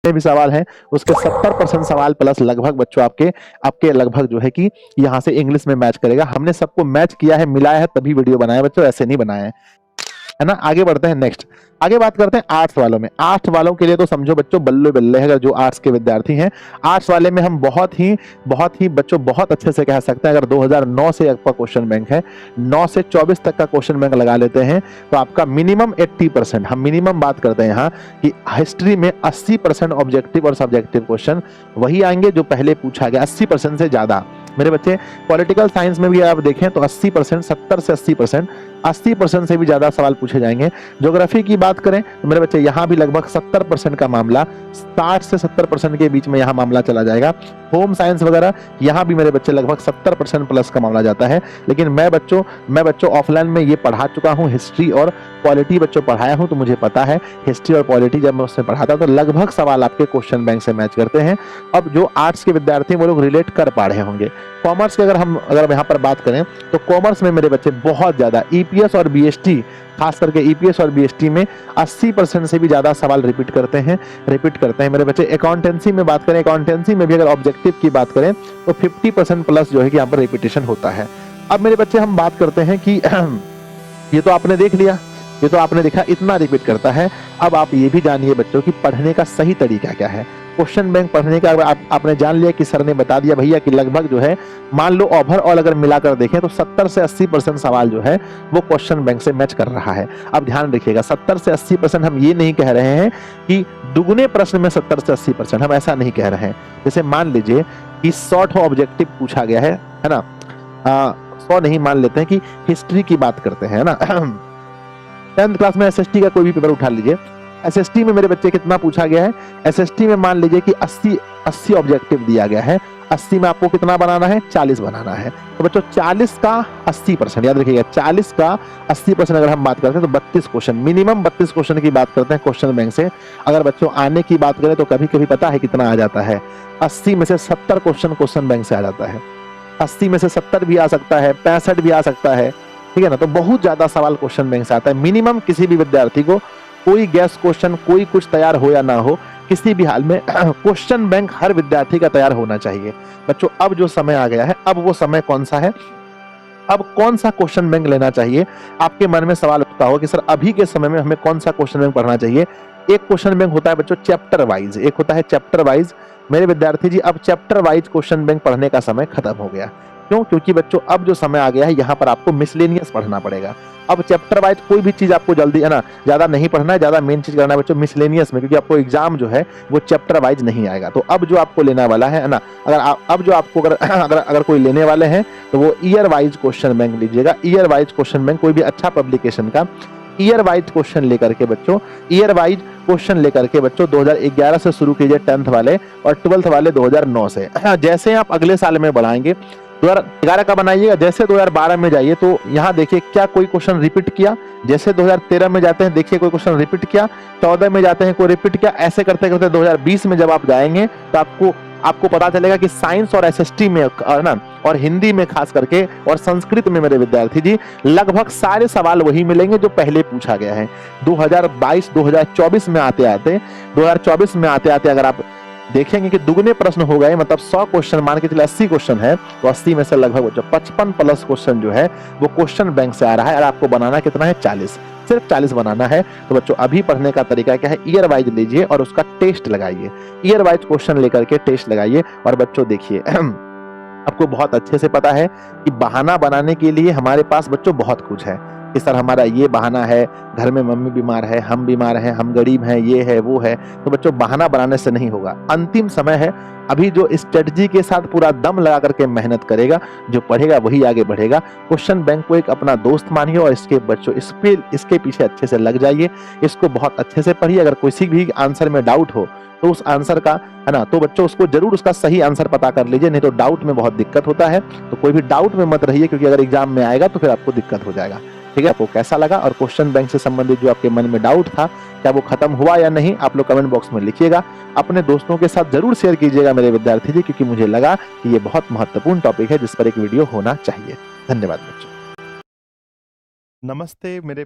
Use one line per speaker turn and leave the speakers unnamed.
जितने भी सवाल हैं उसके 70% सवाल प्लस लगभग बच्चों आपके आपके लगभग जो है कि यहाँ से इंग्लिश में मैच करेगा। हमने सबको मैच किया है, मिलाया है, तभी वीडियो बनाया बच्चों, ऐसे नहीं बनाया है ना। आगे बढ़ते हैं, नेक्स्ट आगे बात करते हैं आर्ट्स वालों में। आर्ट्स वालों के लिए तो समझो बच्चों बल्ले बल्ले है, अगर जो आर्ट्स के विद्यार्थी हैं। आर्ट्स वाले में हम बहुत ही बच्चों बहुत अच्छे से कह सकते हैं, अगर 2009 से आपका क्वेश्चन बैंक है, 9 से 24 तक का क्वेश्चन बैंक लगा लेते हैं तो आपका मिनिमम 80%, हम मिनिमम बात करते हैं यहाँ कि हिस्ट्री में 80% ऑब्जेक्टिव और सब्जेक्टिव क्वेश्चन वही आएंगे जो पहले पूछा गया, 80% से ज्यादा। मेरे बच्चे पॉलिटिकल साइंस में भी आप देखें तो 80%, 70 से 80%, 80% से भी ज्यादा सवाल पूछे जाएंगे। ज्योग्राफी की बात करें तो मेरे बच्चे यहाँ भी लगभग 70% का मामला, 60 से 70% के बीच में यहाँ मामला चला जाएगा। होम साइंस वगैरह यहाँ भी मेरे बच्चे लगभग 70% प्लस का मामला जाता है। लेकिन मैं बच्चों ऑफलाइन में ये पढ़ा चुका हूँ, हिस्ट्री और पॉलिटी बच्चों पढ़ाया हूँ, तो मुझे पता है हिस्ट्री और पॉलिटी जब मैं उसमें पढ़ाता तो लगभग सवाल आपके क्वेश्चन बैंक से मैच करते हैं। अब जो आर्ट्स के विद्यार्थी वो लोग रिलेट कर पा रहे होंगे। कॉमर्स के अगर यहाँ पर बात करें तो कॉमर्स में मेरे बच्चे बहुत ज्यादा ईपीएस और बीएसटी, खास करके ईपीएस और बीएसटी में 80% से भी ज्यादा सवाल रिपीट करते हैं मेरे बच्चे। अकाउंटेंसी में बात करें, अकाउंटेंसी में भी अगर ऑब्जेक्टिव की बात करें तो 50% प्लस जो है कि यहाँ पर रिपीटेशन होता है। अब मेरे बच्चे हम बात करते हैं कि ये तो आपने देख लिया, ये तो आपने देखा इतना रिपीट करता है। अब आप ये भी जानिए बच्चों कि पढ़ने का सही तरीका क्या है। क्वेश्चन बैंक पढ़ने का आपने जान लिया कि सर ने बता दिया भैया कि लगभग जो है मान लो ओवरऑल अगर मिलाकर देखें तो 70 से 80% सवाल जो है वो क्वेश्चन बैंक से मैच कर रहा है। अब ध्यान रखिएगा 70 से 80% हम ये नहीं कह रहे हैं कि दुगने प्रश्न में 70 से 80%, हम ऐसा नहीं कह रहे हैं। जैसे मान लीजिए कि 100 ऑब्जेक्टिव पूछा गया है ना, 100 नहीं, मान लेते हैं कि हिस्ट्री की बात करते हैं ना। 10th क्लास में एसएसटी का कोई भी पेपर उठा लीजिए, एसएसटी में मेरे बच्चे कितना पूछा गया है, एसएसटी में मान लीजिए कि 80 ऑब्जेक्टिव दिया गया है। 80 में आपको कितना बनाना है, 40 बनाना है। तो बच्चों 40 का 80%, याद रखिएगा 40 का 80% अगर हम बात करते हैं तो 32 क्वेश्चन, मिनिमम 32 क्वेश्चन की बात करते हैं क्वेश्चन बैंक से। अगर बच्चों आने की बात करें तो कभी कभी पता है कितना आ जाता है, 80 में से 70 क्वेश्चन बैंक से आ जाता है। 80 में से 70 भी आ सकता है, 65 भी आ सकता है, ठीक है ना। तो बहुत ज्यादा सवाल क्वेश्चन बैंक से आता है। मिनिमम किसी भी विद्यार्थी को कोई गैस क्वेश्चन, कोई कुछ तैयार हो या ना हो, किसी भी हाल में क्वेश्चन बैंक हर विद्यार्थी का तैयार होना चाहिए। बच्चों अब जो समय आ गया है, अब वो समय कौन सा है, अब कौन सा क्वेश्चन बैंक लेना चाहिए। आपके मन में सवाल उठता हो कि सर अभी के समय में हमें कौन सा क्वेश्चन बैंक पढ़ना चाहिए। एक क्वेश्चन बैंक होता है बच्चों चैप्टर वाइज, एक होता है चैप्टर वाइज। मेरे विद्यार्थी जी अब चैप्टर वाइज क्वेश्चन बैंक पढ़ने का समय खत्म हो गया। क्यों? क्योंकि बच्चों अब जो समय आ गया है यहाँ पर आपको मिसलेनियस पढ़ना पड़ेगा। अब चैप्टर वाइज कोई भी चीज आपको जल्दी है ना ज्यादा नहीं पढ़ना है, ज्यादा मेन चीज करना है बच्चों मिसलेनियस में, क्योंकि आपको एग्जाम जो है वो चैप्टर वाइज नहीं आएगा। तो अब जो आपको लेना वाला है ना, अब जो आपको अगर कोई लेने वाले हैं तो वो ईयर वाइज क्वेश्चन बैंक लीजिएगा। ईयर वाइज क्वेश्चन बैंक कोई भी अच्छा पब्लिकेशन का ईयर वाइज क्वेश्चन लेकर के बच्चों, ईयर वाइज क्वेश्चन लेकर के बच्चों 2011 से शुरू कीजिए 10th वाले, और 12th वाले 2009 से। जैसे आप अगले साल में बढ़ाएंगे 2011 का बनाइएगा, जैसे 2012 में जाइए तो यहाँ देखिए क्या कोई क्वेश्चन रिपीट किया, जैसे 2013 में जाते हैं देखिए कोई क्वेश्चन रिपीट किया, 14 में जाते हैं कोई रिपीट किया, ऐसे करते करते 2020 में जब आप जाएंगे तो आपको पता चलेगा कि साइंस और एसएसटी में ना और हिंदी में खास करके और संस्कृत में मेरे विद्यार्थी जी लगभग सारे सवाल वही मिलेंगे जो पहले पूछा गया है। 2024 में आते आते अगर आप देखेंगे कि दुगने प्रश्न हो गए, मतलब 100 क्वेश्चन मान के चले 80 क्वेश्चन है तो 80 में से लगभग 55 प्लस क्वेश्चन जो है वो क्वेश्चन बैंक से आ रहा है। और आपको बनाना कितना है, 40, सिर्फ 40 बनाना है। तो बच्चों अभी पढ़ने का तरीका क्या है, ईयर वाइज लीजिए और उसका टेस्ट लगाइए, ईयर वाइज क्वेश्चन लेकर के टेस्ट लगाइए। और बच्चों देखिए आपको बहुत अच्छे से पता है कि बहाना बनाने के लिए हमारे पास बच्चों बहुत कुछ है कि सर हमारा ये बहाना है, घर में मम्मी बीमार है, हम बीमार हैं, हम गरीब हैं, ये है वो है। तो बच्चों बहाना बनाने से नहीं होगा, अंतिम समय है। अभी जो स्ट्रेटजी के साथ पूरा दम लगा करके मेहनत करेगा, जो पढ़ेगा वही आगे बढ़ेगा। क्वेश्चन बैंक को एक अपना दोस्त मानिए और इसके पीछे अच्छे से लग जाइए, इसको बहुत अच्छे से पढ़िए। अगर किसी भी आंसर में डाउट हो तो उस आंसर का है ना, तो बच्चों उसको जरूर उसका सही आंसर पता कर लीजिए, नहीं तो डाउट में बहुत दिक्कत होता है। तो कोई भी डाउट में मत रहिए, क्योंकि अगर एग्जाम में आएगा तो फिर आपको दिक्कत हो जाएगा। ठीक है, आपको कैसा लगा और क्वेश्चन बैंक से संबंधित जो आपके मन में डाउट था क्या वो खत्म हुआ या नहीं, आप लोग कमेंट बॉक्स में लिखिएगा। अपने दोस्तों के साथ जरूर शेयर कीजिएगा मेरे विद्यार्थी जी, क्योंकि मुझे लगा कि ये बहुत महत्वपूर्ण टॉपिक है जिस पर एक वीडियो होना चाहिए। धन्यवाद बच्चों। नमस्ते मेरे